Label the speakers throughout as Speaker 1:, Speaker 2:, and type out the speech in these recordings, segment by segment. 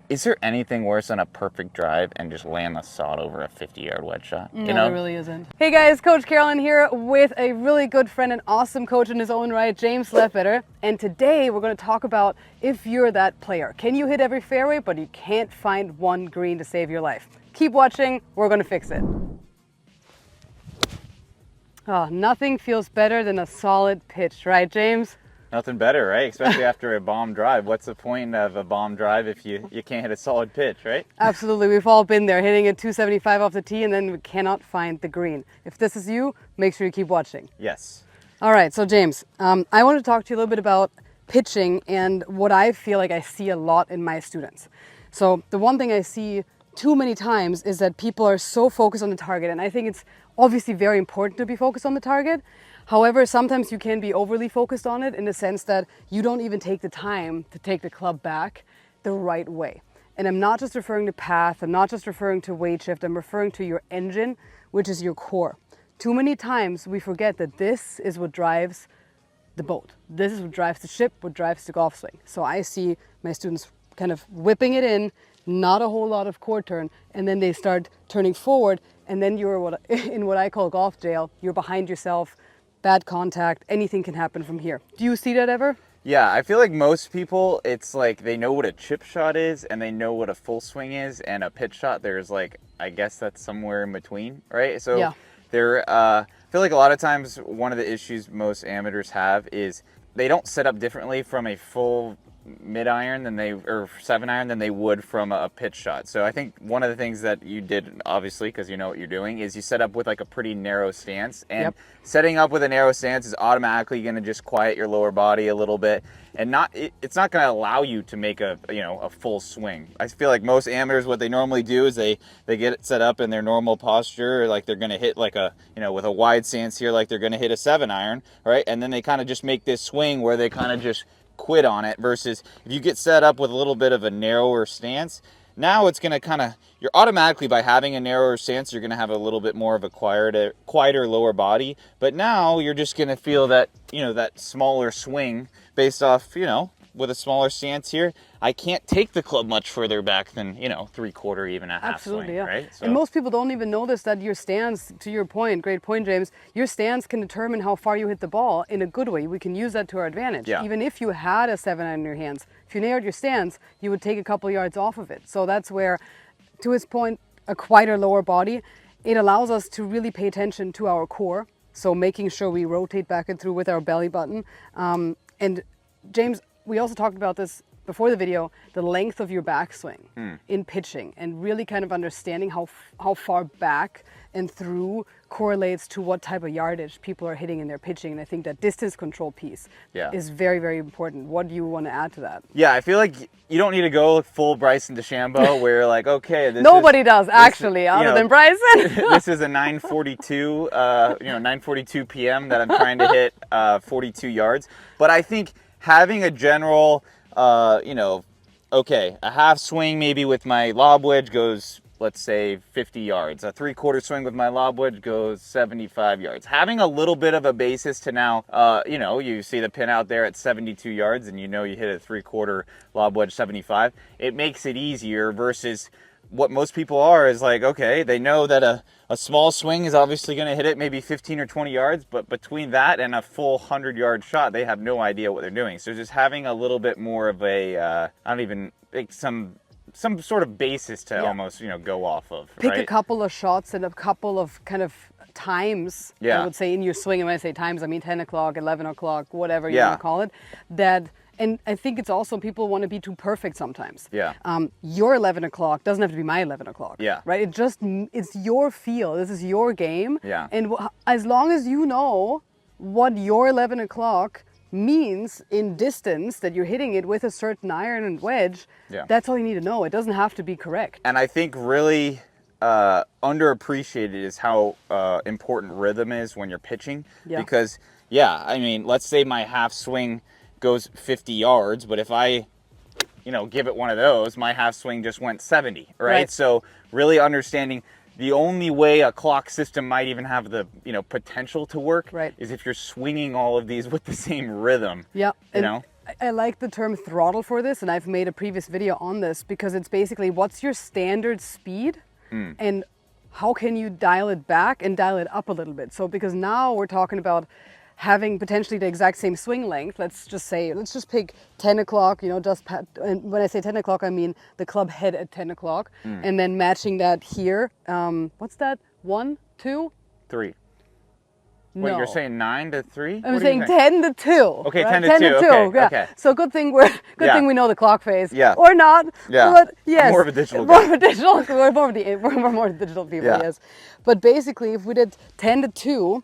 Speaker 1: Is there anything worse than a perfect drive and just land the sod over a 50-yard wedge shot?
Speaker 2: No, there really isn't. Hey guys, Coach Carolin here with a really good friend and awesome coach in his own right, James Leadbetter. And today we're going to talk about if you're that player. Can you hit every fairway, but you can't find one green to save your life? Keep watching, we're going to fix it. Oh, nothing feels better than a solid pitch, right, James?
Speaker 1: Nothing better, right? Especially after a bomb drive. What's the point of a bomb drive if you can't hit a solid pitch, right?
Speaker 2: Absolutely. We've all been there, hitting a 275 off the tee and then we cannot find the green. If this is you, make sure you keep watching.
Speaker 1: Yes.
Speaker 2: All right, so James, I want to talk to you a little bit about pitching and what I feel like I see a lot in my students. So the one thing I see too many times is that people are so focused on the target, and I think it's obviously very important to be focused on the target. However, sometimes you can be overly focused on it in the sense that you don't even take the time to take the club back the right way. And I'm not just referring to path, I'm not just referring to weight shift, I'm referring to your engine, which is your core. Too many times we forget that this is what drives the boat. This is what drives the ship, what drives the golf swing. So I see my students kind of whipping it in, not a whole lot of core turn, and then they start turning forward, and then you're in what I call golf jail. You're behind yourself, bad contact, anything can happen from here. Do you see that ever?
Speaker 1: Yeah, I feel like most people, it's like they know what a chip shot is and they know what a full swing is, and a pitch shot, there's like, I guess that's somewhere in between, right? So
Speaker 2: yeah.
Speaker 1: I feel like a lot of times one of the issues most amateurs have is they don't set up differently from a full mid-iron or 7-iron than they would from a pitch shot. So I think one of the things that you did, obviously, because you know what you're doing, is you set up with like a pretty narrow stance. And setting up with a narrow stance is automatically going to just quiet your lower body a little bit, and it's not going to allow you to make a full swing. I feel like most amateurs, what they normally do is they get it set up in their normal posture, like they're going to hit like with a wide stance here, like they're going to hit a 7-iron, right? And then they kind of just make this swing where they kind of just quit on it, versus if you get set up with a little bit of a narrower stance, now it's going to you're automatically, by having a narrower stance, you're going to have a little bit more of a quieter lower body, but now you're just going to feel that, that smaller swing based off, with a smaller stance here, I can't take the club much further back than, 3/4, even a half
Speaker 2: Absolutely,
Speaker 1: swing,
Speaker 2: yeah.
Speaker 1: right? So,
Speaker 2: and most people don't even notice that your stance, to your point, great point, James, your stance can determine how far you hit the ball in a good way. We can use that to our advantage.
Speaker 1: Yeah.
Speaker 2: Even if you had a 7-iron in your hands, if you narrowed your stance, you would take a couple yards off of it. So that's where, to his point, a quieter lower body, it allows us to really pay attention to our core. So making sure we rotate back and through with our belly button. And James, we also talked about this before the video, the length of your backswing in pitching, and really kind of understanding how far back and through correlates to what type of yardage people are hitting in their pitching. And I think that distance control piece is very, very important. What do you want to add to that?
Speaker 1: Yeah, I feel like you don't need to go full Bryson DeChambeau where you're like, okay,
Speaker 2: nobody does actually, other than Bryson.
Speaker 1: This is a 9:42, 9:42 p.m. that I'm trying to hit 42 yards. But I think having a general, okay, a half swing maybe with my lob wedge goes, let's say, 50 yards. A 3/4 swing with my lob wedge goes 75 yards. Having a little bit of a basis to now, you see the pin out there at 72 yards and you hit a 3/4 lob wedge 75. It makes it easier versus what most people are is like, okay, they know that a small swing is obviously going to hit it maybe 15 or 20 yards, but between that and a full 100-yard shot, they have no idea what they're doing. So just having a little bit more of some sort of basis to almost, go off of.
Speaker 2: Pick a couple of shots and a couple of kind of times, I would say, in your swing. And when I say times, I mean 10 o'clock, 11 o'clock, whatever you want to call it. And I think it's also people want to be too perfect sometimes.
Speaker 1: Yeah.
Speaker 2: Your 11 o'clock doesn't have to be my 11 o'clock.
Speaker 1: Yeah.
Speaker 2: Right? It's your feel. This is your game.
Speaker 1: Yeah.
Speaker 2: And as long as you know what your 11 o'clock means in distance, that you're hitting it with a certain iron and wedge, that's all you need to know. It doesn't have to be correct.
Speaker 1: And I think really underappreciated is how important rhythm is when you're pitching.
Speaker 2: Yeah.
Speaker 1: Because, let's say my half swing goes 50 yards, but if I give it one of those, my half swing just went 70, right? So really understanding the only way a clock system might even have the potential to work is if you're swinging all of these with the same rhythm.
Speaker 2: Yeah. I like the term throttle for this, and I've made a previous video on this because it's basically what's your standard speed and how can you dial it back and dial it up a little bit. So because now we're talking about having potentially the exact same swing length. Let's just pick 10 o'clock, you know, and when I say 10 o'clock, I mean the club head at 10 o'clock, and then matching that here. What's that? 1, 2?
Speaker 1: 3.
Speaker 2: No.
Speaker 1: Wait, you're saying 9 to 3?
Speaker 2: I'm saying 10 to 2.
Speaker 1: Okay,
Speaker 2: right?
Speaker 1: 10 to 2. Okay,
Speaker 2: yeah.
Speaker 1: okay.
Speaker 2: So good thing we know the clock phase.
Speaker 1: Yeah.
Speaker 2: Or not.
Speaker 1: Yeah.
Speaker 2: But yes.
Speaker 1: I'm more of a digital
Speaker 2: More
Speaker 1: guy.
Speaker 2: of a digital. We're more digital people.
Speaker 1: Yeah.
Speaker 2: Yes. But basically, if we did 10 to 2.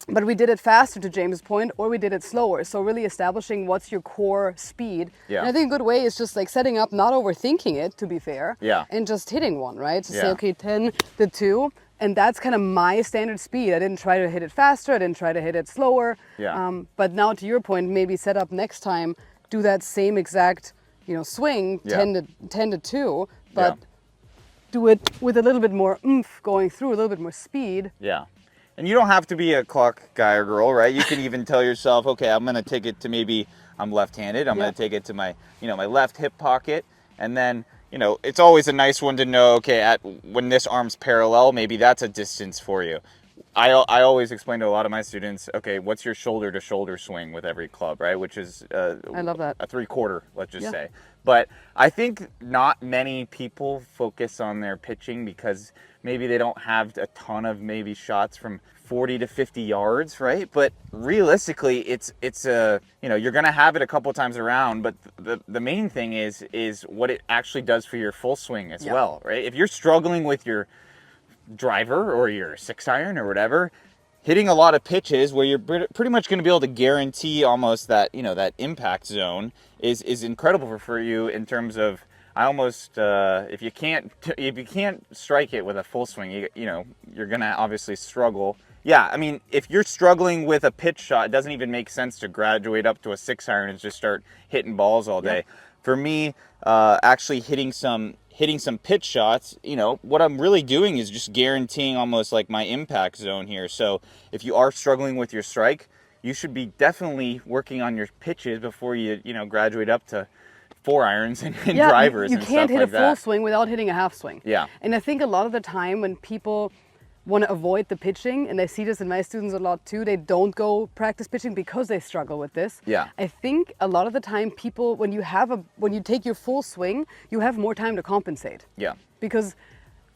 Speaker 2: But we did it faster, to James' point, or we did it slower. So really establishing what's your core speed.
Speaker 1: Yeah.
Speaker 2: And I think a good way is just like setting up, not overthinking it, to be fair.
Speaker 1: Yeah.
Speaker 2: And just hitting one, right? To say,
Speaker 1: Yeah.
Speaker 2: okay, 10 to 2. And that's kind of my standard speed. I didn't try to hit it faster. I didn't try to hit it slower.
Speaker 1: Yeah.
Speaker 2: But now to your point, maybe set up next time, do that same exact, you know, swing,
Speaker 1: Yeah.
Speaker 2: 10 to 2, but
Speaker 1: Yeah.
Speaker 2: do it with a little bit more oomph going through, a little bit more speed.
Speaker 1: Yeah. And you don't have to be a clock guy or girl, right? You can even tell yourself, okay, I'm going to take it to maybe I'm left-handed. I'm
Speaker 2: Yeah.
Speaker 1: going to take it to my, you know, my left hip pocket. And then, you know, it's always a nice one to know, okay, when this arm's parallel, maybe that's a distance for you. I always explain to a lot of my students, okay, what's your shoulder to shoulder swing with every club, right? Which is
Speaker 2: I love that.
Speaker 1: a 3/4, let's just
Speaker 2: Yeah.
Speaker 1: say. But I think not many people focus on their pitching because maybe they don't have a ton of maybe shots from 40 to 50 yards, right? But realistically, it's you know, you're going to have it a couple times around, but the main thing is what it actually does for your full swing as well, right? If you're struggling with your driver or your 6-iron or whatever, hitting a lot of pitches where you're pretty much going to be able to guarantee almost that, you know, that impact zone is incredible for you in terms of, I almost if you can't strike it with a full swing, you know, you're going to obviously struggle. Yeah, I mean, if you're struggling with a pitch shot, it doesn't even make sense to graduate up to a 6-iron and just start hitting balls all day. For me, actually hitting some pitch shots, you know, what I'm really doing is just guaranteeing almost like my impact zone here. So if you are struggling with your strike, you should be definitely working on your pitches before you know, graduate up to 4-irons and drivers
Speaker 2: you
Speaker 1: and
Speaker 2: can't
Speaker 1: stuff
Speaker 2: hit
Speaker 1: like
Speaker 2: a full
Speaker 1: that.
Speaker 2: swing without hitting a half swing.
Speaker 1: Yeah.
Speaker 2: And I think a lot of the time when people want to avoid the pitching, and I see this in my students a lot too, they don't go practice pitching because they struggle with this.
Speaker 1: Yeah.
Speaker 2: I think a lot of the time people, when you take your full swing, you have more time to compensate.
Speaker 1: Yeah.
Speaker 2: Because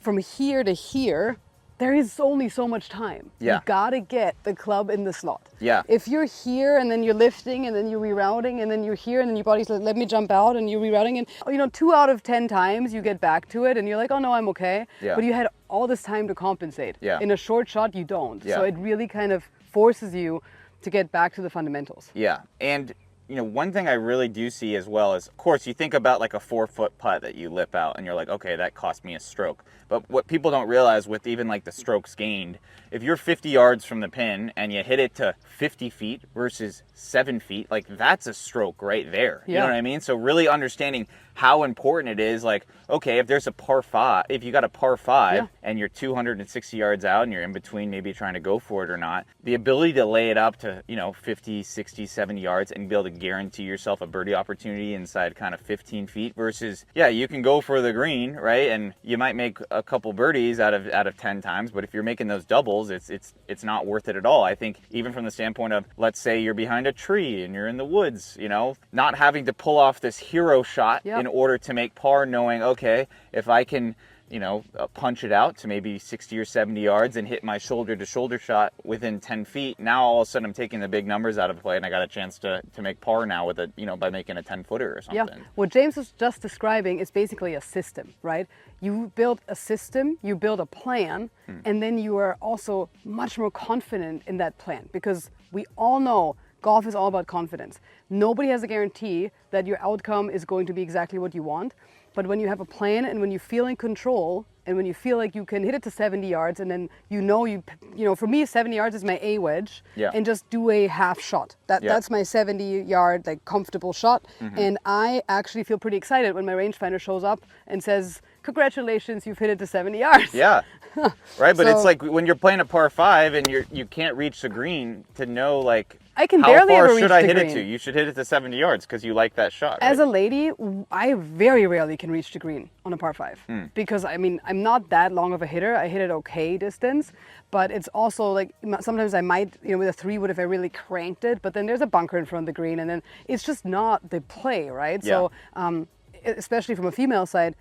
Speaker 2: from here to here, there is only so much time.
Speaker 1: Yeah.
Speaker 2: You gotta get the club in the slot.
Speaker 1: Yeah.
Speaker 2: If you're here and then you're lifting and then you're rerouting and then you're here and then your body's like, let me jump out, and you're rerouting, and you know, 2 out of 10 times you get back to it and you're like, oh no, I'm okay.
Speaker 1: Yeah.
Speaker 2: But you had all this time to compensate.
Speaker 1: Yeah.
Speaker 2: In a short shot, you don't.
Speaker 1: Yeah.
Speaker 2: So it really kind of forces you to get back to the fundamentals.
Speaker 1: Yeah. And you know, one thing I really do see as well is, of course, you think about like a 4-foot putt that you lip out and you're like, okay, that cost me a stroke. But what people don't realize with even like the strokes gained, if you're 50 yards from the pin and you hit it to 50 feet versus 7 feet, like that's a stroke right there. You know what I mean? So really understanding how important it is, like, okay, if there's a par 5, if you got a par 5 and you're 260 yards out and you're in between maybe trying to go for it or not, the ability to lay it up to, you know, 50, 60, 70 yards and be able to guarantee yourself a birdie opportunity inside kind of 15 feet versus, yeah, you can go for the green, right? And you might make a couple birdies out of 10 times, but if you're making those doubles, it's not worth it at all. I think even from the standpoint of, let's say you're behind a tree and you're in the woods, you know, not having to pull off this hero shot in order to make par, knowing, okay, if I can, you know, punch it out to maybe 60 or 70 yards and hit my shoulder to shoulder shot within 10 feet. Now all of a sudden I'm taking the big numbers out of play and I got a chance to make par now with it, you know, by making a 10-footer or something.
Speaker 2: Yeah, what James was just describing is basically a system, right? You build a system, you build a plan, and then you are also much more confident in that plan, because we all know golf is all about confidence. Nobody has a guarantee that your outcome is going to be exactly what you want. But when you have a plan and when you feel in control and when you feel like you can hit it to 70 yards and then you know, for me 70 yards is my A wedge, and just do a half shot. That's my 70-yard like comfortable shot. And I actually feel pretty excited when my rangefinder shows up and says, congratulations, you've hit it to 70 yards.
Speaker 1: Yeah. Right, but
Speaker 2: So-
Speaker 1: it's like when you're playing a par 5 and you can't reach the green, to know like
Speaker 2: I can
Speaker 1: How
Speaker 2: barely ever
Speaker 1: far
Speaker 2: reach
Speaker 1: should I
Speaker 2: the
Speaker 1: hit
Speaker 2: green.
Speaker 1: it to? You should hit it to 70 yards because you like that shot,
Speaker 2: As
Speaker 1: right?
Speaker 2: a lady, I very rarely can reach the green on a par 5 because I mean, I'm not that long of a hitter. I hit it okay distance, but it's also like sometimes I might, you know, with a 3-wood if I really cranked it, but then there's a bunker in front of the green and then it's just not the play, right?
Speaker 1: Yeah.
Speaker 2: So, especially from a female side,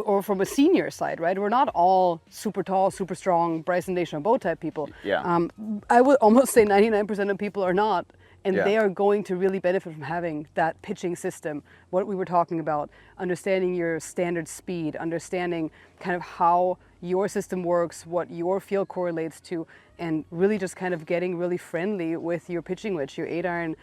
Speaker 2: or from a senior side, right? We're not all super tall, super strong, Bryson DeChambeau type people.
Speaker 1: Yeah.
Speaker 2: I would almost say 99% of people are not. And
Speaker 1: Yeah.
Speaker 2: they are going to really benefit from having that pitching system, what we were talking about, understanding your standard speed, understanding kind of how your system works, what your field correlates to, and really just kind of getting really friendly with your pitching wedge, your 8-iron,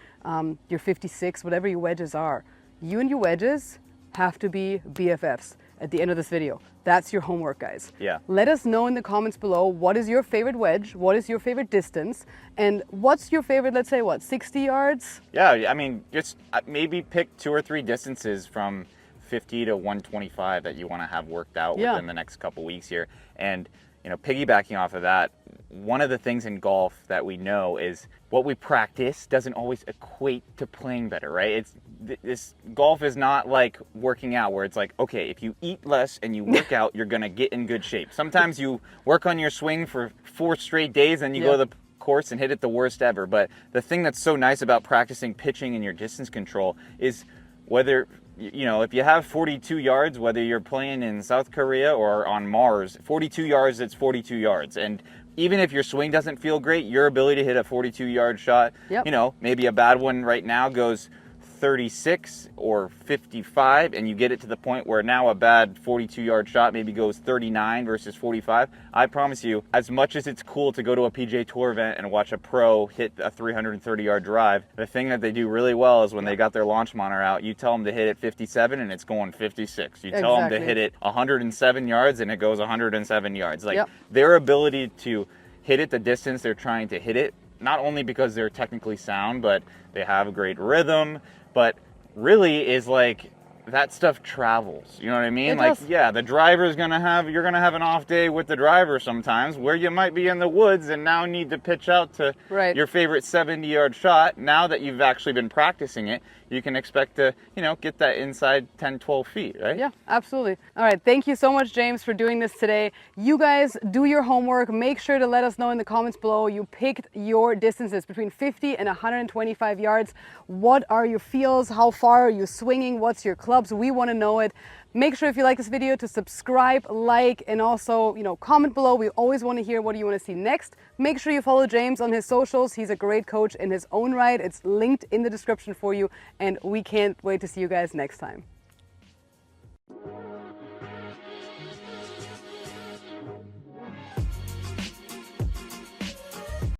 Speaker 2: your 56, whatever your wedges are. You and your wedges have to be BFFs at the end of this video. That's your homework, guys.
Speaker 1: Yeah.
Speaker 2: Let us know in the comments below, what is your favorite wedge? What is your favorite distance? And what's your favorite, let's say, what, 60 yards?
Speaker 1: Yeah, I mean, just maybe pick 2 or 3 distances from 50 to 125 that you want to have worked out
Speaker 2: Yeah.
Speaker 1: within the next couple weeks here. And, you know, piggybacking off of that, one of the things in golf that we know is what we practice doesn't always equate to playing better, right? This golf is not like working out where it's like, okay, if you eat less and you work out, you're going to get in good shape. Sometimes you work on your swing for 4 straight days and you go to the course and hit it the worst ever. But the thing that's so nice about practicing pitching and your distance control is whether, you know, if you have 42 yards, whether you're playing in South Korea or on Mars, 42 yards, it's 42 yards. And even if your swing doesn't feel great, your ability to hit a 42-yard shot, you know, maybe a bad one right now goes 36 or 55, and you get it to the point where now a bad 42-yard shot maybe goes 39 versus 45. I promise you, as much as it's cool to go to a PGA Tour event and watch a pro hit a 330-yard drive, the thing that they do really well is when they got their launch monitor out, you tell them to hit it 57 and it's going 56. You tell them to hit it 107 yards and it goes 107 yards. Like their ability to hit it the distance they're trying to hit it, not only because they're technically sound, but they have a great rhythm, but really is like that stuff travels. You know what I mean? Like, yeah, the driver's you're gonna have an off day with the driver sometimes where you might be in the woods and now need to pitch out to your favorite 70-yard shot. Now that you've actually been practicing it, you can expect to, you know, get that inside 10, 12 feet, right?
Speaker 2: Yeah, absolutely. All right, thank you so much, James, for doing this today. You guys do your homework. Make sure to let us know in the comments below you picked your distances between 50 and 125 yards. What are your feels? How far are you swinging? What's your clubs? We want to know it. Make sure if you like this video to subscribe, like, and also, you know, comment below. We always want to hear what you want to see next. Make sure you follow James on his socials. He's a great coach in his own right. It's linked in the description for you, and we can't wait to see you guys next time.